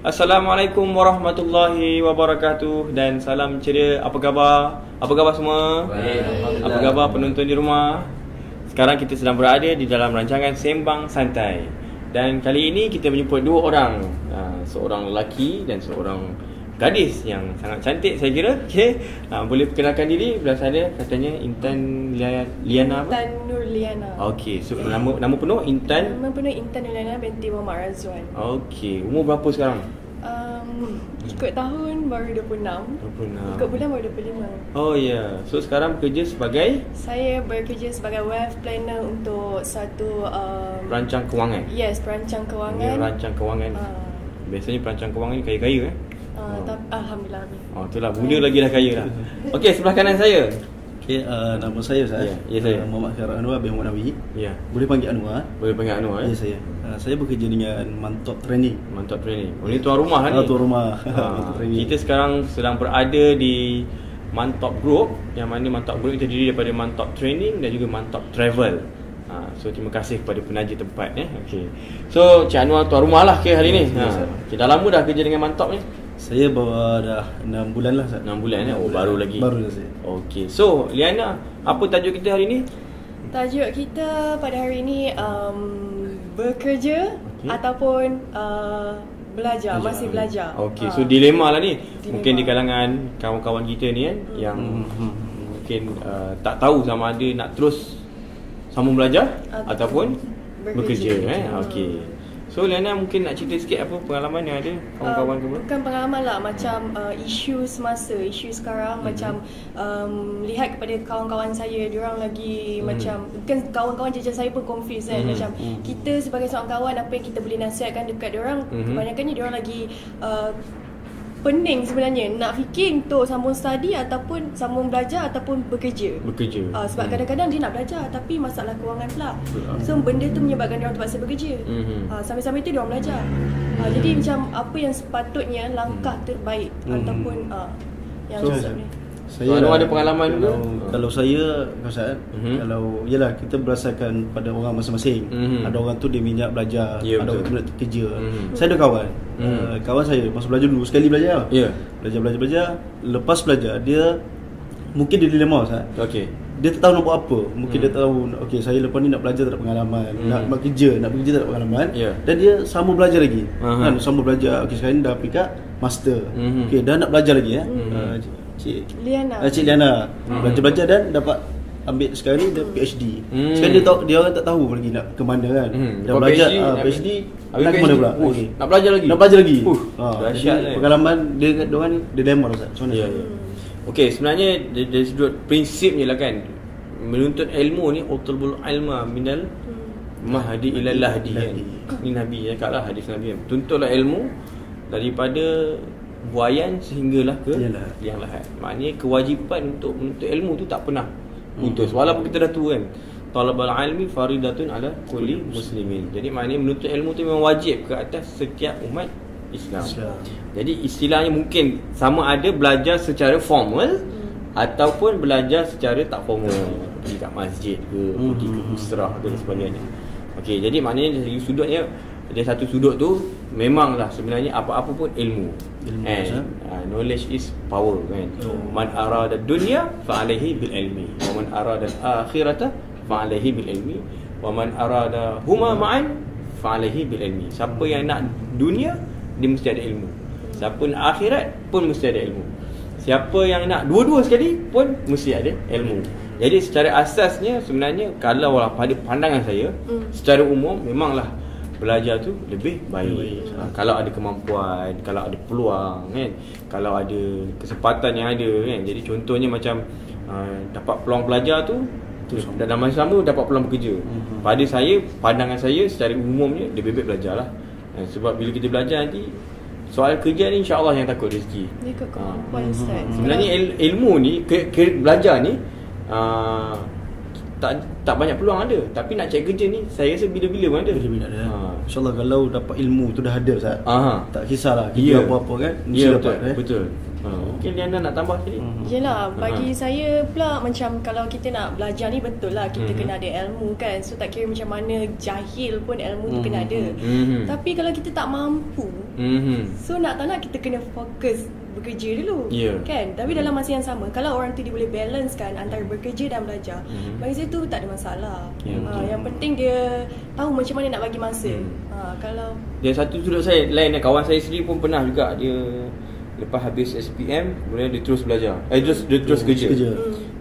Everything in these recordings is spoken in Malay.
Assalamualaikum warahmatullahi wabarakatuh. Dan salam ceria. Apa khabar? Apa khabar semua? Baik, Apa khabar penonton di rumah? Sekarang kita sedang berada di dalam rancangan Sembang Santai. Dan kali ini kita menjumpa dua orang, seorang lelaki dan seorang gadis yang sangat cantik saya kira. Boleh perkenalkan diri belah sana. Katanya Intan Liana apa? Intan Nurliana. Okey, so nama penuh Intan. Nama penuh Intan Nurliana binti Muhammad Razwan. Okey, umur berapa sekarang? Ikut tahun baru 26. 26. Ikut bulan baru 25. Oh ya, yeah. So sekarang bekerja sebagai Saya bekerja sebagai wealth planner untuk satu perancang kewangan. Yes, perancang Dia kewangan. rancang kewangan. Biasanya perancang kewangan ni kaya-kaya Alhamdulillah. Itulah muda lagi dah kaya lah. Okey, sebelah kanan saya. Okay, nama saya Ustaz. Ya, saya. Muhammad Khairul Anwar bin Muhammad Nawi. Ya. Boleh panggil Anwar. Boleh panggil Anwar Ya, saya. Saya bekerja dengan Mantap Training. Mantap training. Oh, ni tuan rumah lah ni. Tuan rumah. Mantap Training. Kita sekarang sedang berada di Mantap Group, yang mana Mantap Group itu terdiri daripada Mantap Training dan juga Mantap Travel. So terima kasih kepada penaja tempat Okey. So Cik Anwar tuan rumah lah ke hari ni. Dah lama dah kerja dengan Mantap ni? Saya bawa dah 6 bulan lah Ustaz. 6 bulan Oh, baru lagi. Baru dah saya. Okey. So Liana, apa tajuk kita hari ni? Tajuk kita pada hari ini bekerja ataupun belajar, masih belajar. Okey, so dilema lah ni. Mungkin di kalangan kawan-kawan kita ni kan yang mungkin tak tahu sama ada nak terus sambung belajar ataupun bekerja Okey. So Liana mungkin nak cerita sikit apa pengalaman yang ada kawan-kawan ke? Bukan pengalaman lah, macam isu semasa, isu sekarang. Macam lihat kepada kawan-kawan saya, diorang lagi macam, bukan kawan-kawan je saya pun confused kan. Macam kita sebagai seorang kawan, apa yang kita boleh nasihatkan dekat diorang, kebanyakannya diorang lagi pening sebenarnya nak fikir untuk sambung study ataupun sambung belajar ataupun bekerja. Sebab kadang-kadang dia nak belajar tapi masalah kewangan pula. So benda tu menyebabkan dia orang terpaksa bekerja. Sambil-sambil tu dia orang belajar. Jadi macam apa yang sepatutnya langkah terbaik ataupun yang sebenarnya. Saya ada pengalaman juga? Kalau saya Ustaz, kalau yalah kita berdasarkan pada orang masing-masing. Ada orang tu dia minat belajar, ada orang tu minat kerja. Saya ada kawan. Kawan saya masa belajar dulu sekali belajar. Belajar. Lepas belajar dia mungkin dia dilema Ustaz. Okey. Dia tak tahu nak buat apa. Mungkin dia tahu okey saya lepas ni nak belajar tak ada pengalaman, nak bekerja tak ada pengalaman. Dan dia sambung belajar lagi. Sambung belajar. Okey sekarang dah peringkat master. Okey dah nak belajar lagi Cik Liana belajar dan dapat ambil sekarang ni dia PhD. Sekarang dia orang tak tahu lagi nak ke mana kan. Dah belajar PhD nak ke mana pula? Nak belajar lagi. Dahsyat. Pengalaman dia orang ni dilema Ustaz. Macam mana? Okey, sebenarnya dari sudut prinsipnya lah kan, menuntut ilmu ni utlubul ilma minal mahdi ilal lahdi kan. Ni Nabi cakap lah, hadis Nabi kan. Tuntutlah ilmu daripada buayan sehinggalah ke liang lahat. Maknanya kewajipan untuk menuntut ilmu tu tak pernah putus walaupun kita dah tua kan. Talabul ilmi faridatun ala kulli muslimin. Jadi maknanya menuntut ilmu tu memang wajib ke atas setiap umat Islam. Jadi istilahnya mungkin sama ada belajar secara formal ataupun belajar secara tak formal, pergi kat masjid ke, pergi ke usrah ke dan sebagainya. Okey, jadi maknanya dari sudutnya, dari satu sudut tu memanglah sebenarnya apa-apa pun ilmu. Knowledge is power kan. Man arada dunya fa alaihi bil ilmi wa man arada akhirata fa alaihi bil ilmi wa man arada huma ma'an fa alaihi bil ilmi. Siapa yang nak dunia dia mesti ada ilmu. Siapa nak akhirat pun mesti ada ilmu. Siapa yang nak dua-dua sekali pun mesti ada ilmu. Jadi secara asasnya sebenarnya kalau pada pandangan saya secara umum memanglah belajar tu lebih baik. Kalau ada kemampuan, kalau ada peluang kan, kalau ada kesempatan yang ada kan. Jadi contohnya macam dapat peluang belajar tu dan masa sama dapat peluang bekerja. Pada saya, pandangan saya secara umumnya lebih baik belajar lah. Sebab bila kita belajar nanti soal kerja ni insya-Allah yang takut rezeki. Ikut kemampuan Ustaz. Sebenarnya ilmu ni belajar ni tak tak banyak peluang ada. Tapi nak cari kerja ni saya rasa bila-bila pun ada. Bila-bila ada. InsyaAllah kalau dapat ilmu tu dah ada Ustaz. Tak kisahlah Ya. kita apa-apa kan. Ya, Mesti dapat. betul. Mungkin Liana nak tambah tadi. Yelah, bagi saya pula macam kalau kita nak belajar ni betul lah kita kena ada ilmu kan. So tak kira macam mana jahil pun ilmu tu kena ada. Tapi kalau kita tak mampu, so nak tak nak kita kena fokus bekerja dulu, kan? Tapi dalam masa yang sama, kalau orang tu dia boleh balance kan antara bekerja dan belajar, bagi saya tu tak ada masalah. Yang penting dia tahu macam mana nak bagi masa. Kalau dia satu sudut saya lain, kawan saya sendiri pun pernah juga, dia lepas habis SPM kemudian dia terus belajar. Dia terus kerja.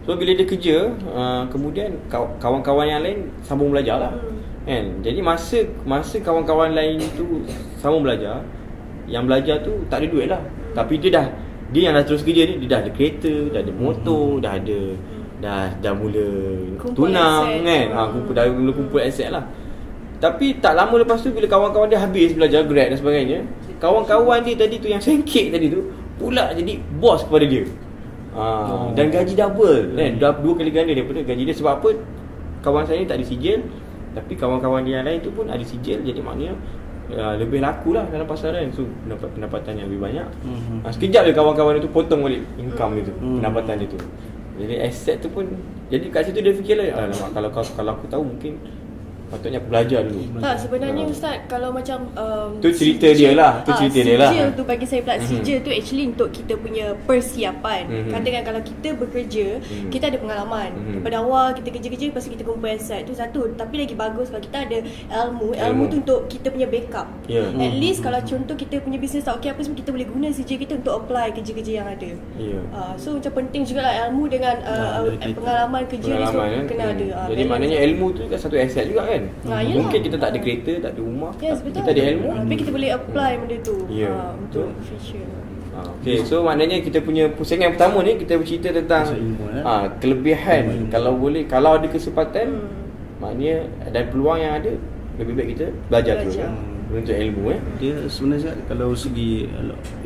So bila dia kerja, kemudian kawan-kawan yang lain sambung belajar lah. Kan? Jadi masa kawan-kawan lain tu sambung belajar, yang belajar tu tak ada duit lah. Tapi dia yang dah terus kerja ni, dia dah ada kereta, dah ada motor, dah mula kumpul tunang aset. kan. Dah mula kumpul aset lah. Tapi tak lama lepas tu bila kawan-kawan dia habis belajar grad dan sebagainya, kawan-kawan dia tadi tu yang sengkit tadi tu pula jadi bos kepada dia. Dan gaji double kan, dah 2 kali ganda daripada gaji dia. Sebab apa? Kawan saya ni tak ada sijil, tapi kawan-kawan dia yang lain tu pun ada sijil. Jadi maknanya lebih laku lah dalam pasaran. So dapat pendapatan yang lebih banyak. Sekejap je kawan-kawan dia tu potong balik income dia tu, pendapatan dia tu. Jadi aset tu pun, jadi kat situ dia fikir lah, alamak, kalau aku tahu mungkin patutnya aku belajar dulu. Tak, sebenarnya Ustaz, kalau macam tu cerita dia lah. Sijil tu bagi saya pula, sijil tu actually untuk kita punya persiapan. Katakan kalau kita bekerja, kita ada pengalaman. Daripada awal kita kerja-kerja, lepas tu kita kumpul aset, tu satu. Tapi lagi bagus kalau kita ada ilmu tu untuk kita punya backup. At least kalau contoh kita punya bisnes tak okey apa semua, kita boleh guna sijil kita untuk apply kerja-kerja yang ada. So macam penting jugalah ilmu dengan pengalaman kerja ni semua kena ada. Jadi maknanya ilmu tu kan satu aset juga kan. Mungkin kita tak ada kereta, tak ada rumah, tapi kita ada ilmu, tapi kita boleh apply benda tu untuk betul. future. Okay, so maknanya kita punya pusingan pertama ni kita bercerita tentang kelebihan. Kalau boleh, kalau ada kesempatan, maknanya dan peluang yang ada, lebih baik kita belajar terus menuntut ilmu. Dia sebenarnya kalau segi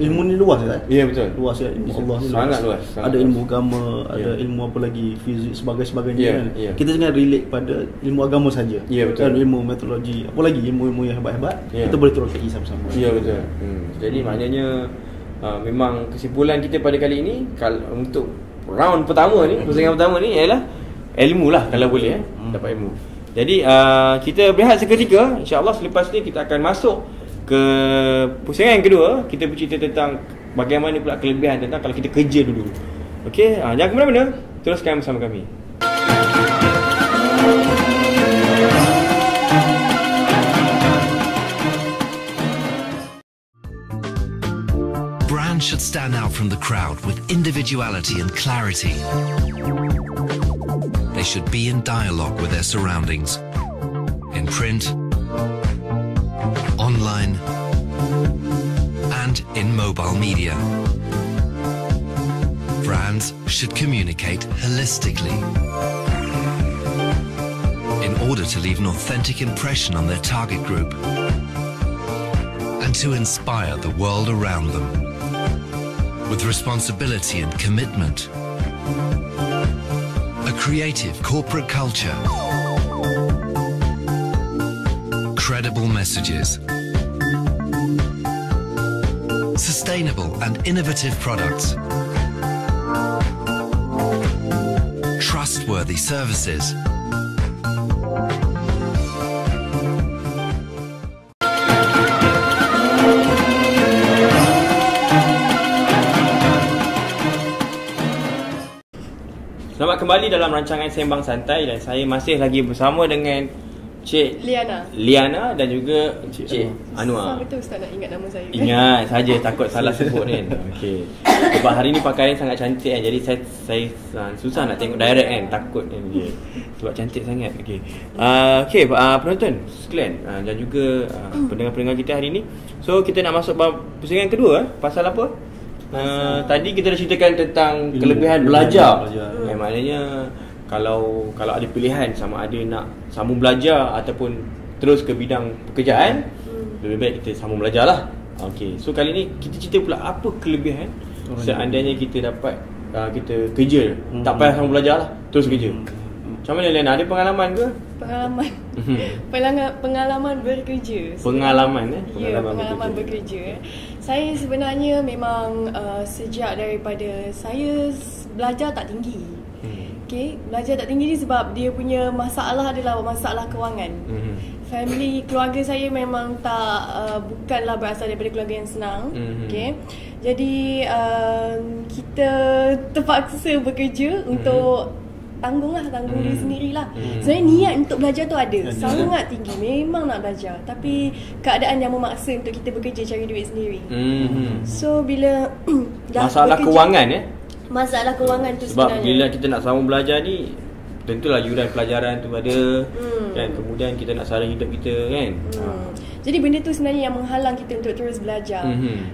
ilmu ni luas kan? Ya, betul. Luas kan, ilmu Allah ni sangat luas. Ada ilmu agama, ada ilmu apa lagi, fizik sebagainya kan. Kita jangan relate pada ilmu agama saja. Betul. Dan ilmu meteorologi, apa lagi ilmu-ilmu yang hebat-hebat, kita boleh terokai sama-sama. Ya, betul. Jadi maknanya memang kesimpulan kita pada kali ini, untuk round pertama ni, pusingan pertama ni ialah ilmu lah kalau boleh dapat ilmu. Jadi kita berehat seketika. InsyaAllah selepas ni kita akan masuk ke pusingan yang kedua. Kita bercerita tentang bagaimana pula kelebihan tentang kalau kita kerja dulu. Okey, jangan ke mana-mana, teruskan bersama kami. Brands should stand out from the crowd with individuality and clarity. They should be in dialogue with their surroundings, in print, online, and in mobile media. Brands should communicate holistically in order to leave an authentic impression on their target group and to inspire the world around them with responsibility and commitment. A creative corporate culture, credible messages, sustainable and innovative products, trustworthy services. Selamat kembali dalam rancangan Sembang Santai, dan saya masih lagi bersama dengan Cik Liana dan juga Cik Anwar. Betul Ustaz nak ingat nama saya. Ingat saja, takut salah sebut kan. Okey. Sebab hari ni pakaian sangat cantik kan. Jadi saya susah nak tengok direct kan, takut kan dia. Sebab cantik sangat. Okey. Okey, penonton sekalian dan juga pendengar-pendengar kita hari ni. So kita nak masuk pusingan kedua pasal apa? Tadi kita dah ceritakan tentang kelebihan belajar. Maknanya kalau ada pilihan sama ada nak sambung belajar ataupun terus ke bidang pekerjaan, lebih baik kita sambung belajar lah. Okey, so kali ni kita cerita pula apa kelebihan seandainya kita dapat kita kerja, tak payah sambung belajar lah, terus kerja. Macam mana Lena? Ada pengalaman ke? Pengalaman bekerja. Pengalaman bekerja. Saya sebenarnya memang sejak daripada saya belajar tak tinggi. Okay, belajar tak tinggi ni sebab dia punya masalah adalah masalah kewangan. Family, keluarga saya memang bukanlah berasal daripada keluarga yang senang. Okay, jadi kita terpaksa bekerja untuk tanggung diri sendirilah. Sebenarnya niat untuk belajar tu ada, sangat tinggi, memang nak belajar, tapi keadaan yang memaksa untuk kita bekerja cari duit sendiri. So bila masalah kewangan masalah kewangan tu sebab sebenarnya. bila kita nak sambung belajar ni, tentulah yuran pelajaran tu ada, kan, kemudian kita nak sara hidup kita, kan. Jadi benda tu sebenarnya yang menghalang kita untuk terus belajar.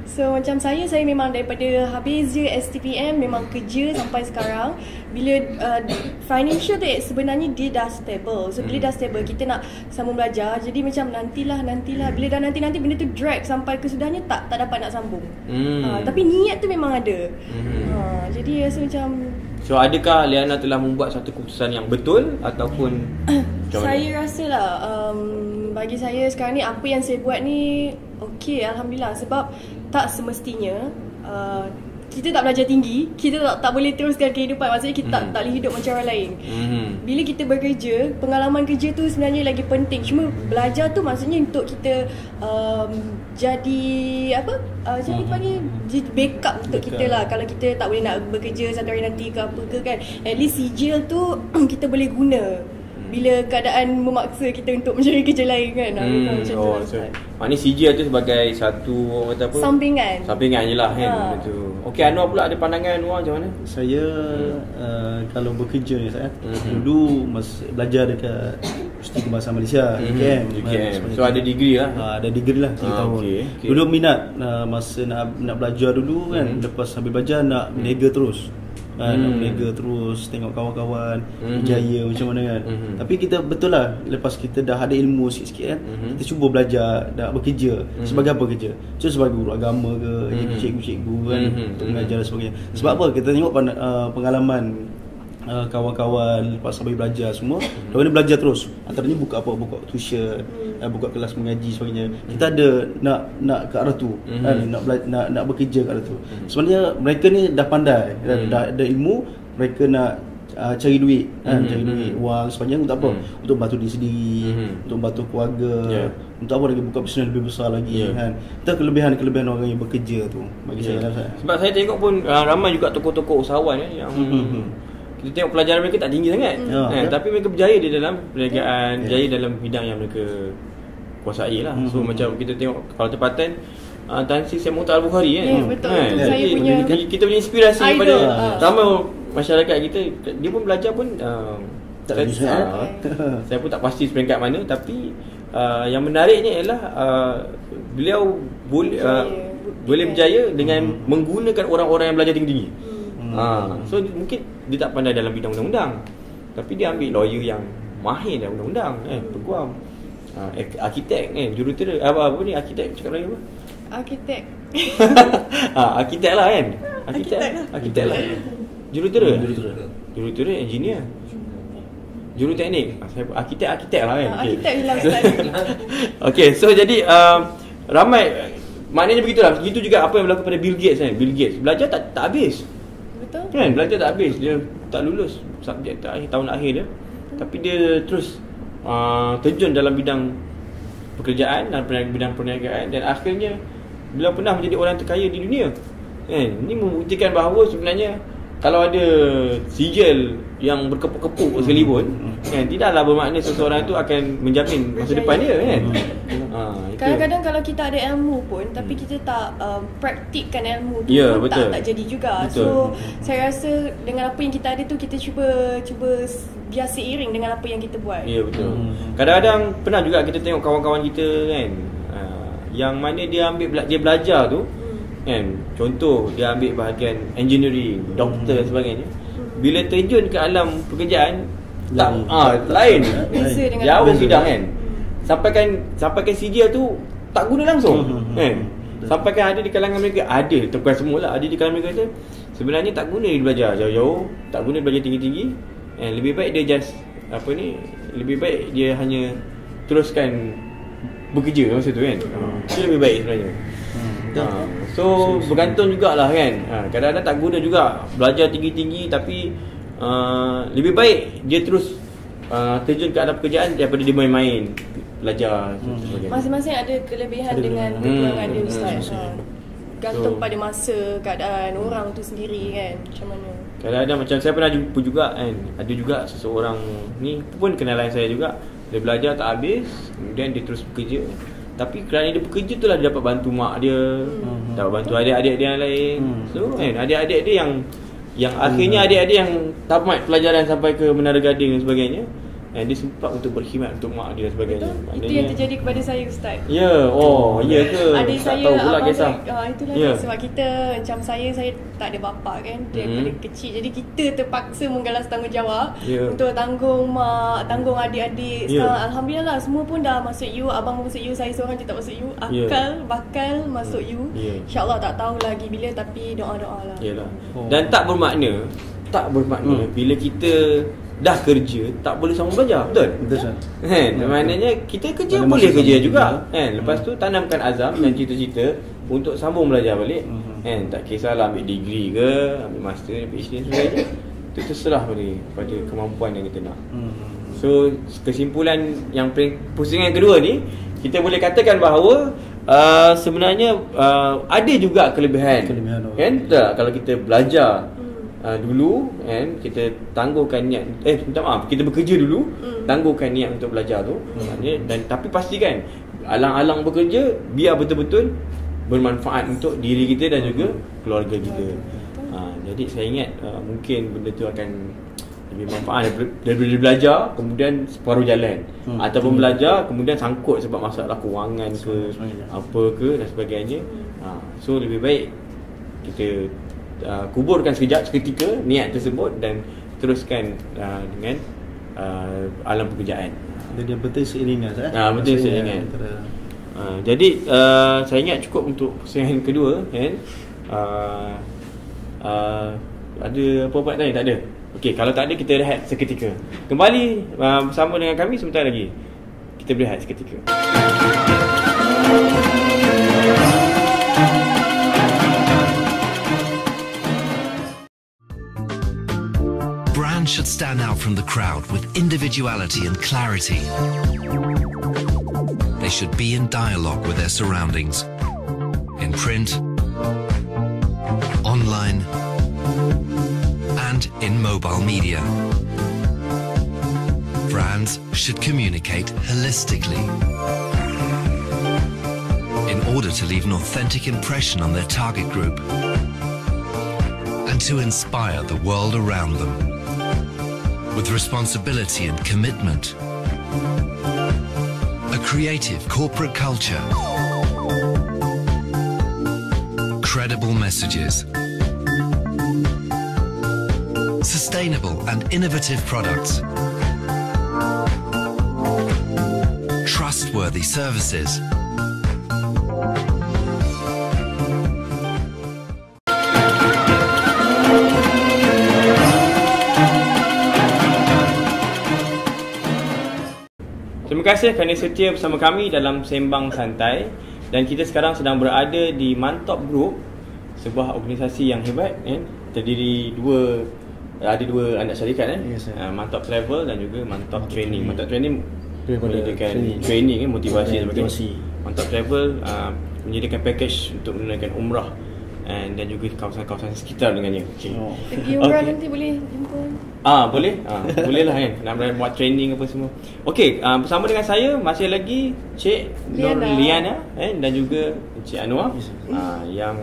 So macam saya memang daripada habis je STPM memang kerja sampai sekarang. Bila financial tu sebenarnya dia dah stable. So bila dah stable, kita nak sambung belajar, jadi macam nantilah. Bila dah nanti benda tu drag sampai kesudahnya tak dapat nak sambung. Tapi niat tu memang ada. Jadi rasa macam, so adakah Liana telah membuat satu keputusan yang betul ataupun saya rasa lah bagi saya sekarang ni apa yang saya buat ni okey, Alhamdulillah. Sebab tak semestinya kita tak belajar tinggi, kita tak boleh teruskan kehidupan. Maksudnya kita tak boleh hidup macam orang lain. Bila kita bekerja, pengalaman kerja tu sebenarnya lagi penting. Cuma belajar tu maksudnya untuk kita jadi jadi panggil backup untuk kita lah. Kalau kita tak boleh nak bekerja satu hari nanti ke apa ke, kan, at least sijil tu kita boleh guna bila keadaan memaksa kita untuk mencari kerja lain, kan. Macam tu. Maknanya CJ tu sebagai satu kata apa? Sampingan je lah, kan. Betul. Okey, Anwar pula ada pandangan Anwar macam mana? Saya kalau bekerja ni saya dulu belajar dekat Universiti Kebangsaan Malaysia, UKM. So ada degree lah. Ada degree lah 3 tahun. Dulu minat masa nak belajar dulu, kan. Lepas sambil belajar nak berniaga terus. Nak berniaga terus, tengok kawan-kawan berjaya macam mana, kan. Tapi kita betul lah, lepas kita dah ada ilmu sikit-sikit, kan, kita cuba belajar nak bekerja. Sebagai apa kerja? Macam sebagai guru agama ke, jadi cikgu-cikgu, kan, untuk mengajar dan sebagainya. Sebab apa? Kita tengok pengalaman kawan-kawan lepas sambil belajar semua, dia belajar terus. Antaranya buka tuition, buka kelas mengaji sebagainya. Kita ada nak ke arah tu, kan, nak bekerja ke arah tu. Sebenarnya mereka ni dah pandai, dah ada ilmu, mereka nak cari duit, kan, cari duit, wang sebagainya untuk apa? Untuk bantu diri sendiri, untuk bantu keluarga, untuk apa lagi, buka bisnes lebih besar lagi, kan. Itu kelebihan orang yang bekerja tu bagi saya. Sebab saya tengok pun ramai juga tokoh-tokoh usahawan yang kita tengok pelajaran mereka tak tinggi sangat, tapi mereka berjaya di dalam perniagaan, berjaya dalam bidang yang mereka kuasai lah. So macam kita tengok kalau tempatan Tan Sri Muhtar Al-Bukhari, kan. Betul. Saya punya, kita punya inspirasi kepada ramai masyarakat kita. Dia pun belajar pun saya pun tak pasti peringkat mana, tapi yang menariknya ialah beliau boleh berjaya dengan menggunakan orang-orang yang belajar tinggi-tinggi. So mungkin dia tak pandai dalam bidang undang-undang, tapi dia ambil lawyer yang mahir dalam undang-undang, peguam, arkitek, jurutera, apa ni, arkitek cakap lagi apa? Arkitek lah, kan. Arkitek lah. Jurutera, engineer, juruteknik, arkitek lah, kan. Arkitek hilang sekali. Okay, so jadi ramai, maknanya begitulah. Begitu juga apa yang berlaku pada Bill Gates, kan. Bill Gates belajar tak habis. Betul. Kan, belajar tak habis, dia tak lulus subjek tahun akhir dia. Tapi dia terus terjun dalam bidang pekerjaan dan bidang perniagaan, dan akhirnya beliau pernah menjadi orang terkaya di dunia, kan. Ini membuktikan bahawa sebenarnya kalau ada sijil yang berkepuk-kepuk sekalipun, kan, tidaklah bermakna seseorang itu akan menjamin masa depan dia, kan. Kadang-kadang kalau kita ada ilmu pun, tapi kita tak praktikkan ilmu tu, pun tak jadi juga. Betul. So saya rasa dengan apa yang kita ada tu, kita cuba biar seiring dengan apa yang kita buat. Ya, betul. Kadang-kadang pernah juga kita tengok kawan-kawan kita, kan, yang mana dia belajar tu, kan. Contoh dia ambil bahagian engineering, doktor dan sebagainya. Bila terjun ke alam pekerjaan, lain. Jauh bidang, kan. Sampaikan CJ tu tak guna langsung, kan. Sampaikan ada di kalangan mereka, ada bukan semualah, ada di kalangan mereka sebenarnya tak guna dia belajar jauh-jauh, tak guna belajar tinggi-tinggi, lebih baik dia just apa ni, lebih baik dia hanya teruskan bekerja masa tu kan. Itu lebih baik sebenarnya. So bergantung jugalah kan. Kadang-kadang tak guna juga belajar tinggi-tinggi, tapi lebih baik dia terus terjun ke dalam pekerjaan daripada dia main-main belajar. Masing-masing ada kelebihan dengan kekurangan dia, Ustaz. Gantung pada masa, keadaan orang tu sendiri kan, macam mana. Kadang-kadang macam saya pernah jumpa juga kan, ada juga seseorang ni pun kenalan saya juga, dia belajar tak habis, kemudian dia terus bekerja. Tapi kerana dia bekerja tu lah dia dapat bantu mak dia, dapat bantu adik-adik dia yang lain. So kan, adik-adik dia yang akhirnya adik-adik yang tamat pelajaran sampai ke Menara Gading dan sebagainya, dia sempat untuk berkhidmat untuk mak dia dan sebagainya. Itu yang terjadi kepada saya, Ustaz. Ya, ya ke? Adik tak saya, tahu pula kisah. Itulah sebab kita macam saya tak ada bapa kan, daripada kecil. Jadi kita terpaksa menggalas tanggungjawab untuk tanggung mak, tanggung adik-adik. Alhamdulillah semua pun dah masuk U, abang masuk U, saya seorang je tak masuk U. Bakal masuk U. InsyaAllah tak tahu lagi bila, tapi doa-doa lah. Yalah. Dan tak bermakna bila kita dah kerja tak boleh sama belajar, betul? Betul. Kan? Maknanya kita kerja boleh kerja juga kan. Lepas tu tanamkan azam dan cita-cita untuk sambung belajar balik. Kan? Tak kisahlah ambil degree ke, ambil master, PhD dan sebagainya. Itu terserah pada kemampuan yang kita nak. So kesimpulan yang pusingan kedua ni, kita boleh katakan bahawa sebenarnya ada juga kelebihan kan? Tak, kalau kita belajar dulu kan, kita tangguhkan niat, minta maaf, kita bekerja dulu, tangguhkan niat untuk belajar tu, dan tapi pastikan alang-alang bekerja biar betul-betul bermanfaat untuk diri kita dan juga keluarga kita. Jadi saya ingat mungkin benda tu akan lebih manfaat daripada belajar kemudian separuh jalan, ataupun belajar kemudian sangkut sebab masalah kewangan ke apa ke dan sebagainya. So lebih baik kita kuburkan seketika niat tersebut dan teruskan dengan alam pekerjaan. Jadi yang penting seiringan betul, seiringan. Jadi saya ingat cukup untuk pusingan kedua kan. Ada apa-apa nak tanya? Tak ada. Okey, kalau tak ada kita rehat seketika. Kembali bersama dengan kami sebentar lagi. Kita berehat seketika. Brands should stand out from the crowd with individuality and clarity. They should be in dialogue with their surroundings, in print, online, and in mobile media. Brands should communicate holistically in order to leave an authentic impression on their target group and to inspire the world around them. With responsibility and commitment, a creative corporate culture, credible messages, sustainable and innovative products, trustworthy services, Terima kasih kerana setia bersama kami dalam Sembang Santai. Dan kita sekarang sedang berada di Mantop Group, sebuah organisasi yang hebat kan? Terdiri ada dua anak syarikat Mantop Travel dan juga Mantop Training. Mantop Training menyediakan training motivasi dan sebagainya. Mantop Travel menyediakan package untuk menunaikan umrah dan juga kawasan-kawasan sekitar dengannya. Pergi umrah nanti boleh jumpa. Boleh. Boleh lah kan. Nak buat training apa semua. Okey, bersama dengan saya masih lagi Cik Nurliana dan juga Cik Anwar yang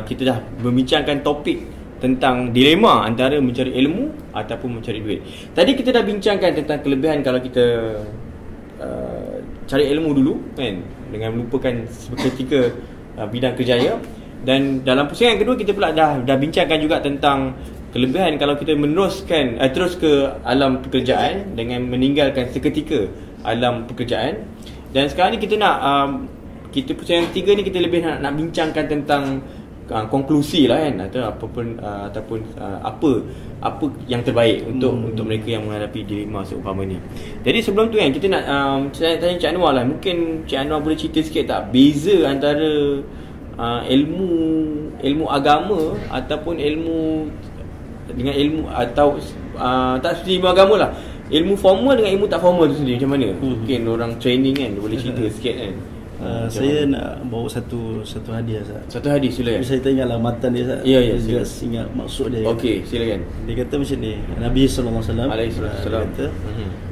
kita dah membincangkan topik tentang dilema antara mencari ilmu ataupun mencari duit. Tadi kita dah bincangkan tentang kelebihan kalau kita cari ilmu dulu kan, dengan melupakan seketika bidang kerjaya. Dan dalam pusingan kedua kita pula dah bincangkan juga tentang kelebihan kalau kita meneruskan terus ke alam pekerjaan dengan meninggalkan seketika alam pekerjaan. Dan sekarang ni kita nak kita pusingan ketiga ni kita lebih nak bincangkan tentang konklusi lah kan, ataupun apa yang terbaik untuk mereka yang menghadapi dilema seumpama ni. Jadi sebelum tu kan kita nak tanya Cik Anwar lah. Mungkin Cik Anwar boleh cerita sikit tak beza antara ilmu agama ataupun ilmu dengan ilmu atau tak seperti ilmu agama lah, ilmu formal dengan ilmu tak formal tu sendiri macam mana? Mungkin orang training kan, boleh cerita sikit kan. Saya nak bawa satu hadis Ustaz. Satu hadis silakan. Saya ingatlah matan dia Ustaz. Ya, Saya ingat maksud dia. Okey, silakan. Dia kata macam ni, Nabi sallallahu alaihi wasallam kata,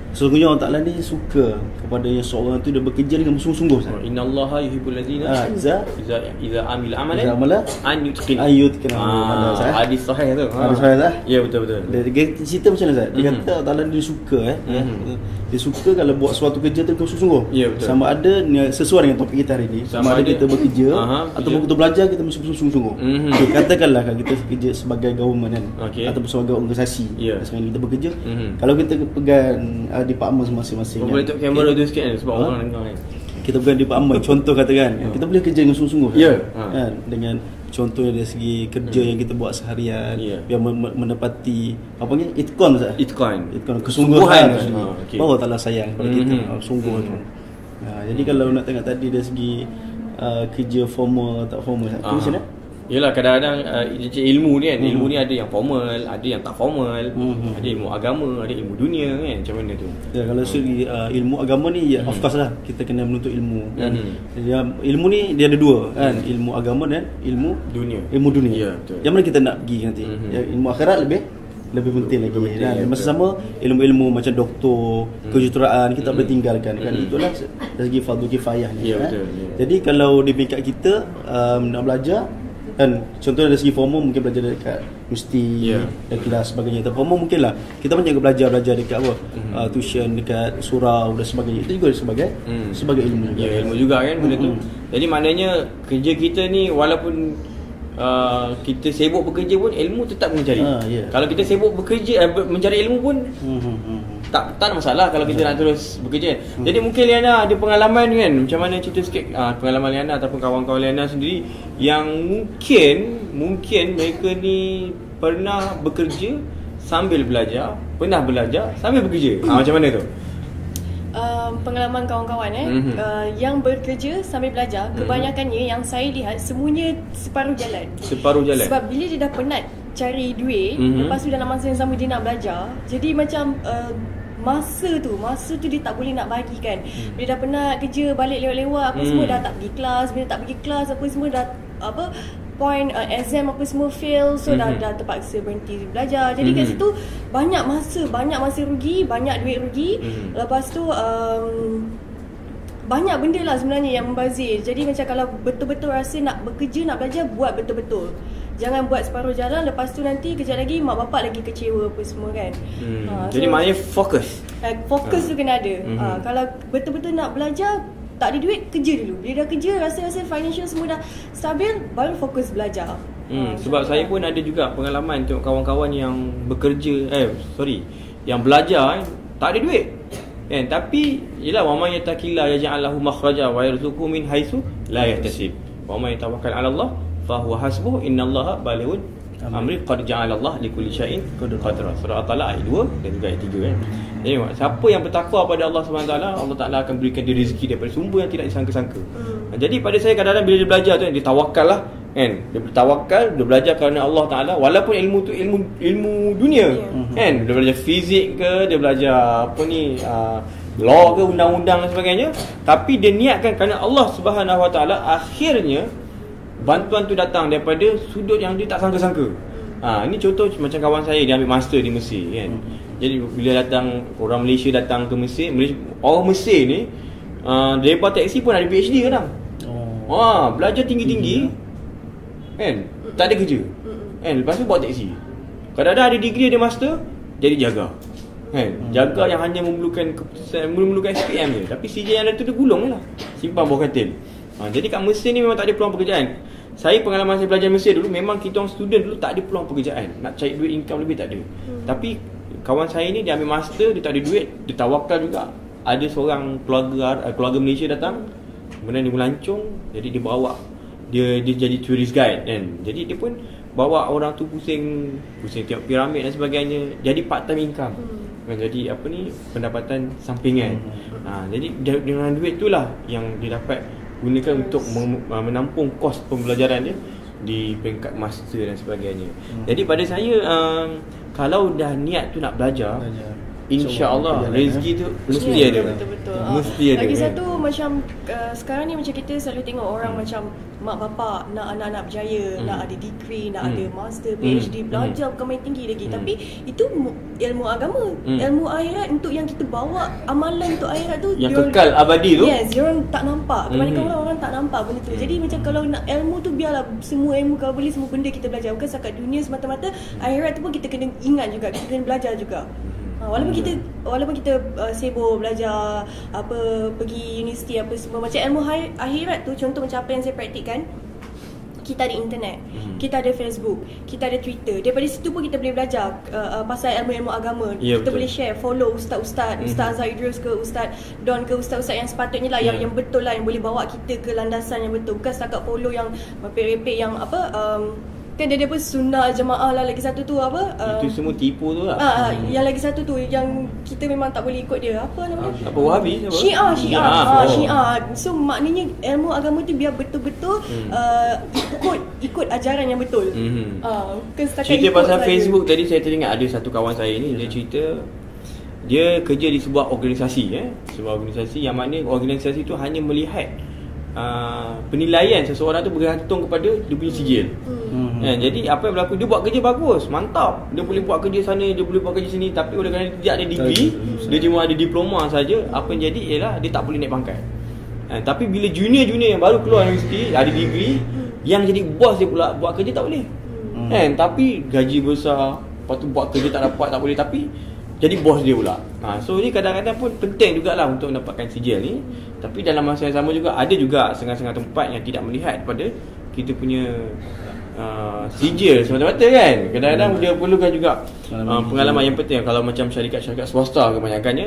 sesungguhnya Allah Ta'ala ni suka kepada yang seorang tu dia bekerja dengan sungguh-sungguh. Innallaha yuhibbul ladzina idza amila amalan an yutqin. Hadis sahih tu. Hadis sahih lah. Ya, betul. Dia cerita macam mana Ustaz? Dia kata Allah Ta'ala dia suka dia suka kalau buat suatu kerja tu sungguh-sungguh. Ya, betul. Sama ada sesuai dengan topik kita hari ni. Sama ada kita bekerja ataupun kita belajar, kita mesti sungguh-sungguh. Okay, katakanlah kalau kita kerja sebagai government kan, ataupun sebagai organisasi. Sekarang kita bekerja, kalau kita pegang department masing-masing boleh tengok kamera tu sikit kan, sebab orang dengar kan. Kita pegang department, contoh katakan kita boleh kerja dengan sungguh-sungguh kan, dengan contohnya dari segi kerja yang kita buat seharian, yang menepati apa ni, itqan kesungguhan. Bahawa Allah sayang pada kita sungguh tu. Jadi kalau nak tengok tadi dari segi kerja formal tak formal, macam mana? Yelah, kadang-kadang ilmu ni kan, ilmu ni ada yang formal, ada yang tak formal, ada ilmu agama, ada ilmu dunia kan, macam mana tu? Ya, kalau segi ilmu agama ni of course lah kita kena menuntut ilmu kan. Ilmu ni dia ada dua kan, ilmu agama dan ilmu dunia. Ya, betul. Yang mana kita nak pergi nanti? Ilmu akhirat lebih penting lagi kan. Masa sama ilmu-ilmu macam doktor, kejuruteraan kita boleh tinggalkan kan. Itulah dari segi fardu kifayah ni kan. Jadi kalau di peringkat kita nak belajar kan, contohnya dari segi formal mungkin belajar dekat universiti dan kelas sebagainya. Tapi formal mungkin lah kita banyak belajar dekat apa, tuition dekat surau dan sebagainya. Itu juga sebagai ilmu juga. Ilmu juga kan benda tu. Jadi maknanya kerja kita ni walaupun kita sibuk bekerja pun ilmu tetap mencari. Kalau kita sibuk bekerja mencari ilmu pun tak ada masalah kalau kita nak terus bekerja. Jadi mungkin Liana ada pengalaman kan, macam mana cerita sikit pengalaman Liana ataupun kawan-kawan Liana sendiri yang mungkin mereka ni pernah bekerja sambil belajar, pernah belajar sambil bekerja. Macam mana tu? Pengalaman kawan-kawan yang bekerja sambil belajar, kebanyakannya yang saya lihat semuanya separuh jalan. Sebab bila dia dah penat cari duit, lepas tu dalam masa yang sama dia nak belajar, jadi macam masa tu dia tak boleh nak bagikan. Bila dah penat kerja, balik lewat-lewat apa semua, dah tak pergi kelas. Bila tak pergi kelas apa semua, dah point exam apa semua fail, so dah terpaksa berhenti belajar. Jadi kat situ banyak masa rugi, banyak duit rugi. Lepas tu banyak benda lah sebenarnya yang membazir. Jadi macam kalau betul-betul rasa nak bekerja, nak belajar, buat betul-betul. Jangan buat separuh jalan, lepas tu nanti kejap lagi mak bapak lagi kecewa apa semua kan. Jadi maknanya fokus tu kena ada. Kalau betul-betul nak belajar, tak ada duit, kerja dulu. Bila dah kerja, rasa financial semua dah stabil, baru fokus belajar. Sebab saya pun ada juga pengalaman tengok kawan-kawan yang bekerja yang belajar tak ada duit kan, tapi yalah, wa may yattaqilla yaj'al lahu makhraja wa yarzuqhu min haitsu la yahtasib wa may tawakkal 'ala Allah fa huwa hasbuh innallaha balighun amri qad ja'ala Allah likulli syai'in qadra. Surah At-Talaq ayat 2 dan juga ayat 3 kan. Jadi siapa yang bertakwa pada Allah SWT, Allah Taala akan berikan dia rezeki daripada sumber yang tidak disangka-sangka. Jadi pada saya kadang-kadang bila dia belajar tu dia tawakal lah kan. Dia bertawakal, dia belajar kerana Allah Taala, walaupun ilmu tu ilmu dunia kan. Dia belajar fizik ke, dia belajar law ke, undang-undang dan sebagainya, tapi dia niatkan kerana Allah Subhanahu Wa Taala, akhirnya bantuan tu datang daripada sudut yang dia tak sangka-sangka. Ini contoh macam kawan saya, dia ambil master di Mesir kan. Jadi bila datang orang Malaysia datang ke Mesir, orang Mesir ni driver taksi pun ada PhD kadang. Belajar tinggi-tinggi kan, tak ada kerja kan, lepas tu bawa taksi. Kadang-kadang ada degree, ada master, jadi jaga kan. Jaga yang hanya memerlukan SPM je, tapi CJ yang ada tu dia gulung lah, simpan bawah katil. Jadi kat Mesir ni memang tak ada peluang pekerjaan. Saya pengalaman saya belajar Mesir dulu, memang kita orang student dulu tak ada peluang pekerjaan. Nak cari duit income lebih tak ada. Tapi kawan saya ni dia ambil master, dia tak ada duit, dia tawakal juga. Ada seorang keluarga Malaysia datang, kemudian dia melancong, jadi dia bawa dia jadi tourist guide kan. Jadi dia pun bawa orang tu pusing tengok piramid dan sebagainya, jadi part time income. Jadi apa ni, pendapatan sampingan. Jadi dengan duit itulah yang dia dapat gunakan untuk menampung kos pembelajaran dia di peringkat master dan sebagainya. Jadi pada saya kalau dah niat tu nak belajar, InsyaAllah rezeki tu mesti ada. Betul-betul. Mesti ada. Lagi satu macam sekarang ni macam kita selalu tengok orang macam mak bapak nak anak-anak berjaya, nak ada degree, nak ada master, PhD, belajar bukan main tinggi lagi. Tapi itu ilmu agama, ilmu akhirat untuk yang kita bawa, amalan untuk akhirat tu yang kekal abadi tu. Yes, diorang tak nampak. Kebanyakan orang tak nampak benda tu. Jadi macam kalau nak ilmu tu, biarlah semua ilmu kalau boleh semua benda kita belajar. Bukan setakat dunia semata-mata, akhirat tu pun kita kena ingat juga, kita kena belajar juga. Walaupun kita sibuk belajar pergi universiti apa semua, macam ilmu akhirat tu, contoh macam apa yang saya praktikkan, kita ada internet, kita ada Facebook, kita ada Twitter. Daripada situ pun kita boleh belajar pasal ilmu-ilmu agama. Kita boleh share, follow ustaz-ustaz, Ustaz Azhar Idrus ke Ustaz Don ke ustaz-ustaz yang sepatutnya lah, yang betul lah, yang boleh bawa kita ke landasan yang betul. Bukan setakat follow yang repek-repek yang kan dia pun sunnah jemaah lah, lagi satu tu itu semua tipu tu lah. Yang lagi satu tu yang kita memang tak boleh ikut dia. Apa namanya? Wahabi apa? Syiah. So maknanya ilmu agama tu biar betul-betul ikut ajaran yang betul. Cerita pasal Facebook tadi, saya teringat ada satu kawan saya ni, dia cerita dia kerja di sebuah organisasi, sebuah organisasi yang mana organisasi tu hanya melihat penilaian seseorang tu bergantung kepada dia punya sijil. Jadi apa yang berlaku, dia buat kerja bagus, mantap, dia boleh buat kerja sana, dia boleh buat kerja sini, tapi oleh kerana tidak ada degree, dia cuma ada diploma saja, apa yang jadi ialah dia tak boleh naik pangkat. Tapi bila junior yang baru keluar universiti ada degree, yang jadi bos dia pula buat kerja tak boleh. Tapi gaji besar, lepas tu buat kerja tak dapat, tak boleh, tapi jadi bos dia pula. So ni kadang-kadang pun penting jugalah untuk mendapatkan sijil ni. Tapi dalam masa yang sama juga ada juga setengah-setengah tempat yang tidak melihat pada kita punya sijil semata-mata kan. Kadang-kadang dia perlukan juga pengalaman yang penting. Kalau macam syarikat-syarikat swasta kebanyakannya,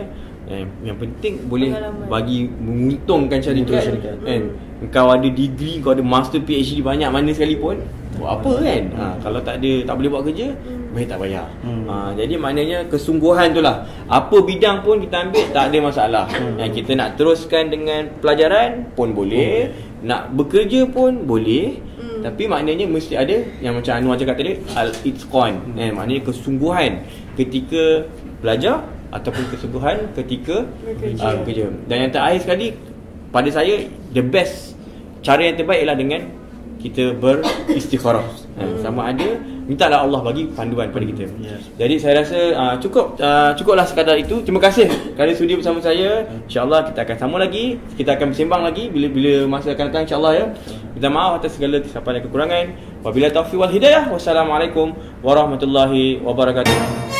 yang penting boleh bagi menguntungkan syarikat kan. Kau ada degree, kau ada master, PhD banyak mana sekalipun, buat apa kan? Kalau tak boleh buat kerja, baik tak bayar. Jadi maknanya kesungguhan tu lah. Apa bidang pun kita ambil tak ada masalah. Yang kita nak teruskan dengan pelajaran pun boleh, nak bekerja pun boleh. Tapi maknanya mesti ada yang macam Anwar cakap tadi, al-itqan. Maknanya kesungguhan ketika belajar ataupun kesungguhan ketika bekerja. Dan yang terakhir sekali, pada saya the best cara yang terbaik ialah dengan kita beristikharah. Sama ada mintalah Allah bagi panduan pada kita. Jadi saya rasa cukuplah sekadar itu. Terima kasih kerana sudi bersama saya. InsyaAllah kita akan sambung lagi, kita akan bersembang lagi bila masa akan datang, insyaAllah ya. Minta maaf atas segala kesilapan dan kekurangan. Wabillahi taufiq wal hidayah. Wassalamualaikum warahmatullahi wabarakatuh.